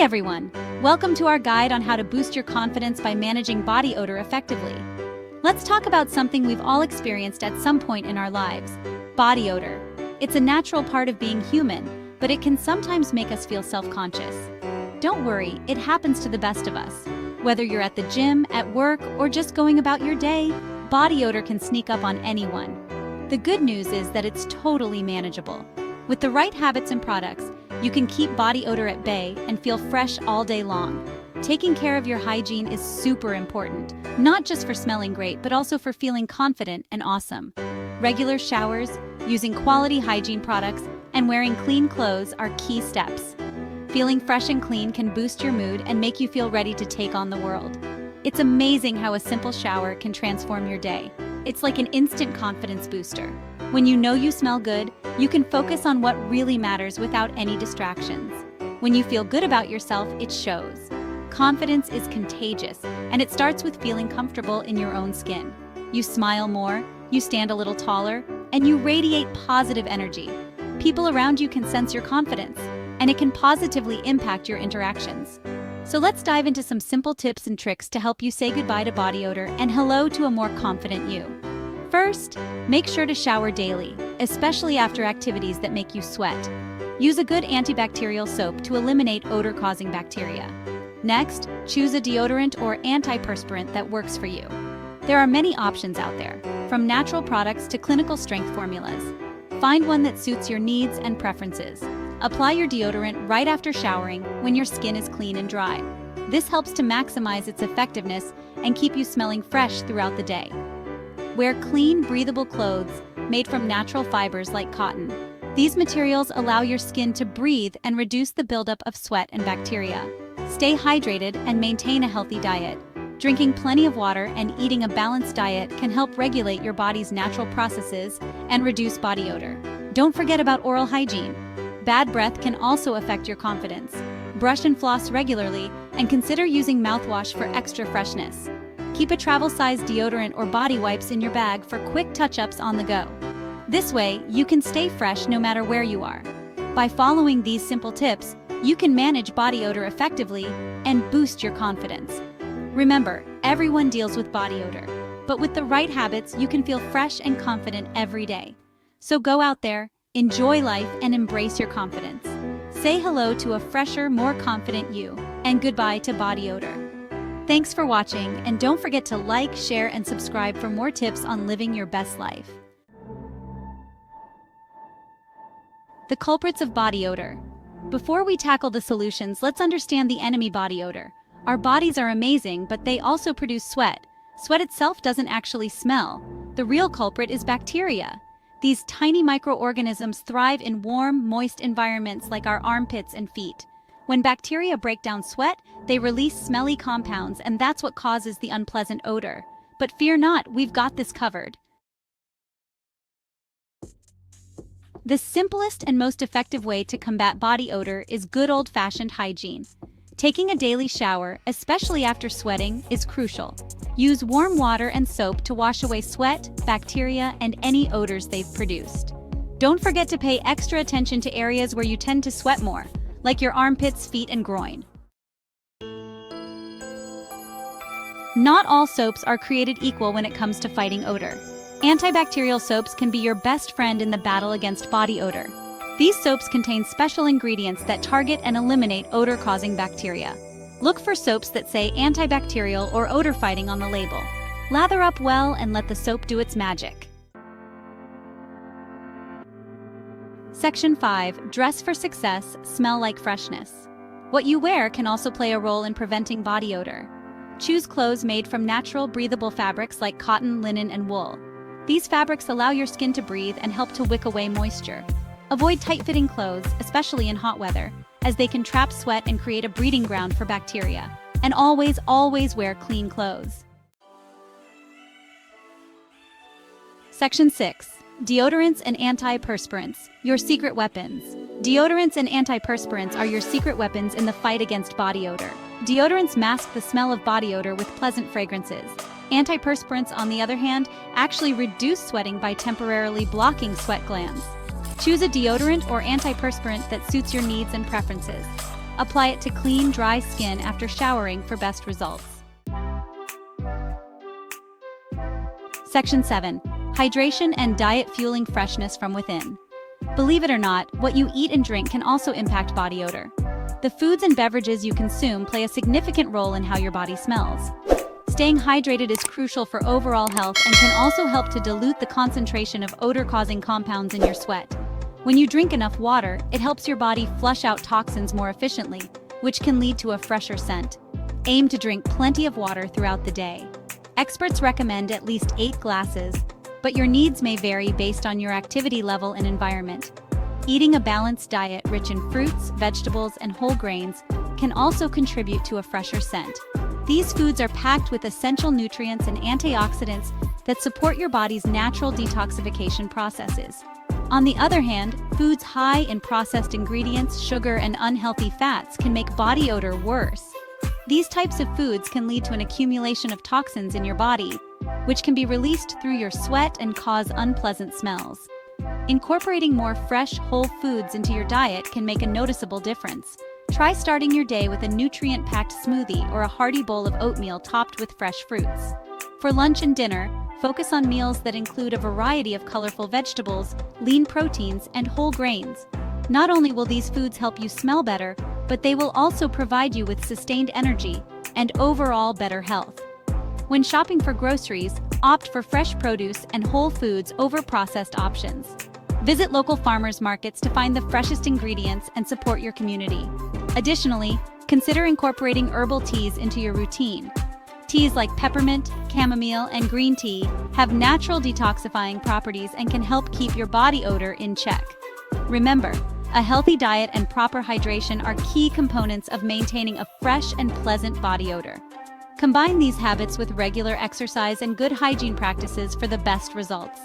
Hey everyone! Welcome to our guide on how to boost your confidence by managing body odor effectively. Let's talk about something we've all experienced at some point in our lives: body odor. It's a natural part of being human, but it can sometimes make us feel self-conscious. Don't worry, it happens to the best of us. Whether you're at the gym, at work, or just going about your day, body odor can sneak up on anyone. The good news is that it's totally manageable. With the right habits and products, you can keep body odor at bay and feel fresh all day long. Taking care of your hygiene is super important, not just for smelling great, but also for feeling confident and awesome. Regular showers, using quality hygiene products, and wearing clean clothes are key steps. Feeling fresh and clean can boost your mood and make you feel ready to take on the world. It's amazing how a simple shower can transform your day. It's like an instant confidence booster. When you know you smell good, you can focus on what really matters without any distractions. When you feel good about yourself, it shows. Confidence is contagious, and it starts with feeling comfortable in your own skin. You smile more, you stand a little taller, and you radiate positive energy. People around you can sense your confidence, and it can positively impact your interactions. So let's dive into some simple tips and tricks to help you say goodbye to body odor and hello to a more confident you. First, make sure to shower daily, especially after activities that make you sweat. Use a good antibacterial soap to eliminate odor-causing bacteria. Next, choose a deodorant or antiperspirant that works for you. There are many options out there, from natural products to clinical strength formulas. Find one that suits your needs and preferences. Apply your deodorant right after showering when your skin is clean and dry. This helps to maximize its effectiveness and keep you smelling fresh throughout the day. Wear clean, breathable clothes made from natural fibers like cotton. These materials allow your skin to breathe and reduce the buildup of sweat and bacteria. Stay hydrated and maintain a healthy diet. Drinking plenty of water and eating a balanced diet can help regulate your body's natural processes and reduce body odor. Don't forget about oral hygiene. Bad breath can also affect your confidence. Brush and floss regularly, and consider using mouthwash for extra freshness. Keep a travel-sized deodorant or body wipes in your bag for quick touch-ups on the go. This way, you can stay fresh no matter where you are. By following these simple tips, you can manage body odor effectively and boost your confidence. Remember, everyone deals with body odor, but with the right habits, you can feel fresh and confident every day. So go out there, enjoy life, and embrace your confidence. Say hello to a fresher, more confident you, and goodbye to body odor. Thanks for watching, and don't forget to like, share, and subscribe for more tips on living your best life. The culprits of body odor. Before we tackle the solutions, let's understand the enemy: body odor. Our bodies are amazing, but they also produce sweat. Sweat itself doesn't actually smell. The real culprit is bacteria. These tiny microorganisms thrive in warm, moist environments like our armpits and feet. When bacteria break down sweat, they release smelly compounds, and that's what causes the unpleasant odor. But fear not, we've got this covered. The simplest and most effective way to combat body odor is good old-fashioned hygiene. Taking a daily shower, especially after sweating, is crucial. Use warm water and soap to wash away sweat, bacteria, and any odors they've produced. Don't forget to pay extra attention to areas where you tend to sweat more, like your armpits, feet, and groin. Not all soaps are created equal when it comes to fighting odor. Antibacterial soaps can be your best friend in the battle against body odor. These soaps contain special ingredients that target and eliminate odor-causing bacteria. Look for soaps that say antibacterial or odor-fighting on the label. Lather up well and let the soap do its magic. Section 5. Dress for success, smell like freshness. What you wear can also play a role in preventing body odor. Choose clothes made from natural, breathable fabrics like cotton, linen, and wool. These fabrics allow your skin to breathe and help to wick away moisture. Avoid tight-fitting clothes, especially in hot weather, as they can trap sweat and create a breeding ground for bacteria. And always wear clean clothes. Section 6. Deodorants and antiperspirants, your secret weapons. Deodorants and antiperspirants are your secret weapons in the fight against body odor. Deodorants mask the smell of body odor with pleasant fragrances. Antiperspirants, on the other hand, actually reduce sweating by temporarily blocking sweat glands. Choose a deodorant or antiperspirant that suits your needs and preferences. Apply it to clean, dry skin after showering for best results. Section 7. Hydration and diet fueling freshness from within. Believe it or not, what you eat and drink can also impact body odor. The foods and beverages you consume play a significant role in how your body smells. Staying hydrated is crucial for overall health and can also help to dilute the concentration of odor-causing compounds in your sweat. When you drink enough water, it helps your body flush out toxins more efficiently, which can lead to a fresher scent. Aim to drink plenty of water throughout the day. Experts recommend at least 8 glasses, but your needs may vary based on your activity level and environment. Eating a balanced diet rich in fruits, vegetables, and whole grains can also contribute to a fresher scent. These foods are packed with essential nutrients and antioxidants that support your body's natural detoxification processes. On the other hand, foods high in processed ingredients, sugar, and unhealthy fats can make body odor worse. These types of foods can lead to an accumulation of toxins in your body, which can be released through your sweat and cause unpleasant smells. Incorporating more fresh, whole foods into your diet can make a noticeable difference. Try starting your day with a nutrient-packed smoothie or a hearty bowl of oatmeal topped with fresh fruits. For lunch and dinner, focus on meals that include a variety of colorful vegetables, lean proteins, and whole grains. Not only will these foods help you smell better, but they will also provide you with sustained energy and overall better health. When shopping for groceries, opt for fresh produce and whole foods over processed options. Visit local farmers markets to find the freshest ingredients and support your community. Additionally, consider incorporating herbal teas into your routine. Teas like peppermint, chamomile, and green tea have natural detoxifying properties and can help keep your body odor in check. Remember, a healthy diet and proper hydration are key components of maintaining a fresh and pleasant body odor. Combine these habits with regular exercise and good hygiene practices for the best results.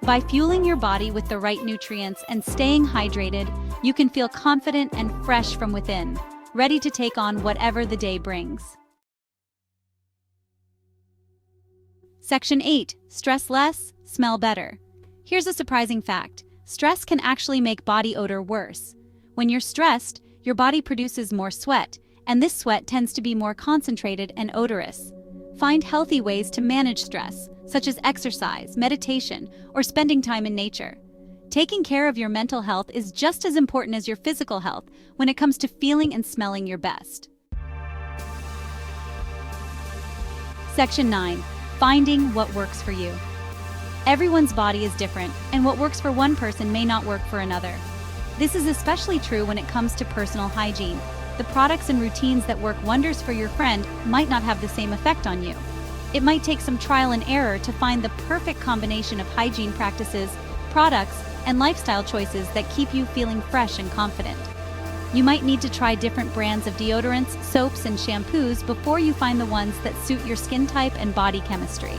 By fueling your body with the right nutrients and staying hydrated, you can feel confident and fresh from within, ready to take on whatever the day brings. Section 8. Stress less, smell better. Here's a surprising fact. Stress can actually make body odor worse. When you're stressed, your body produces more sweat, and this sweat tends to be more concentrated and odorous. Find healthy ways to manage stress, such as exercise, meditation, or spending time in nature. Taking care of your mental health is just as important as your physical health when it comes to feeling and smelling your best. Section 9. Finding what works for you. Everyone's body is different, and what works for one person may not work for another. This is especially true when it comes to personal hygiene. The products and routines that work wonders for your friend might not have the same effect on you. It might take some trial and error to find the perfect combination of hygiene practices, products, and lifestyle choices that keep you feeling fresh and confident. You might need to try different brands of deodorants, soaps, and shampoos before you find the ones that suit your skin type and body chemistry.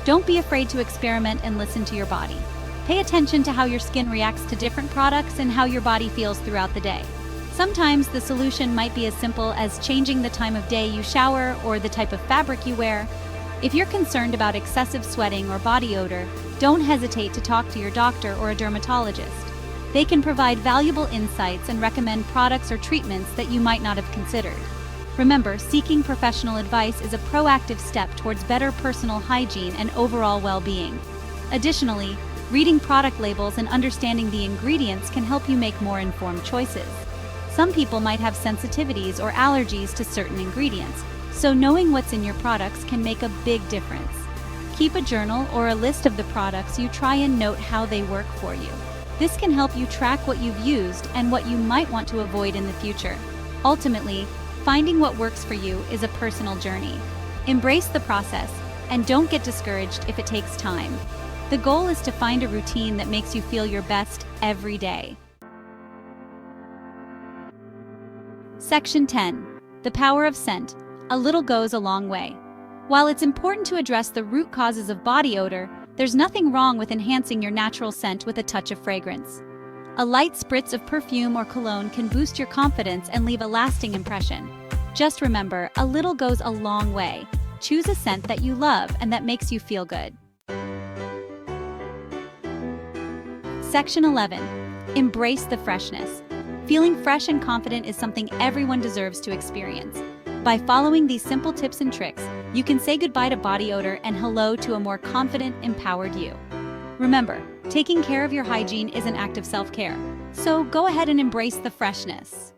Don't be afraid to experiment and listen to your body. Pay attention to how your skin reacts to different products and how your body feels throughout the day. Sometimes the solution might be as simple as changing the time of day you shower or the type of fabric you wear. If you're concerned about excessive sweating or body odor, don't hesitate to talk to your doctor or a dermatologist. They can provide valuable insights and recommend products or treatments that you might not have considered. Remember, seeking professional advice is a proactive step towards better personal hygiene and overall well-being. Additionally, reading product labels and understanding the ingredients can help you make more informed choices. Some people might have sensitivities or allergies to certain ingredients, so knowing what's in your products can make a big difference. Keep a journal or a list of the products you try and note how they work for you. This can help you track what you've used and what you might want to avoid in the future. Ultimately, finding what works for you is a personal journey. Embrace the process and don't get discouraged if it takes time. The goal is to find a routine that makes you feel your best every day. Section 10. The power of scent. A little goes a long way. While it's important to address the root causes of body odor, there's nothing wrong with enhancing your natural scent with a touch of fragrance. A light spritz of perfume or cologne can boost your confidence and leave a lasting impression. Just remember, a little goes a long way. Choose a scent that you love and that makes you feel good. Section 11. Embrace the freshness. Feeling fresh and confident is something everyone deserves to experience. By following these simple tips and tricks, you can say goodbye to body odor and hello to a more confident, empowered you. Remember, taking care of your hygiene is an act of self-care, so go ahead and embrace the freshness.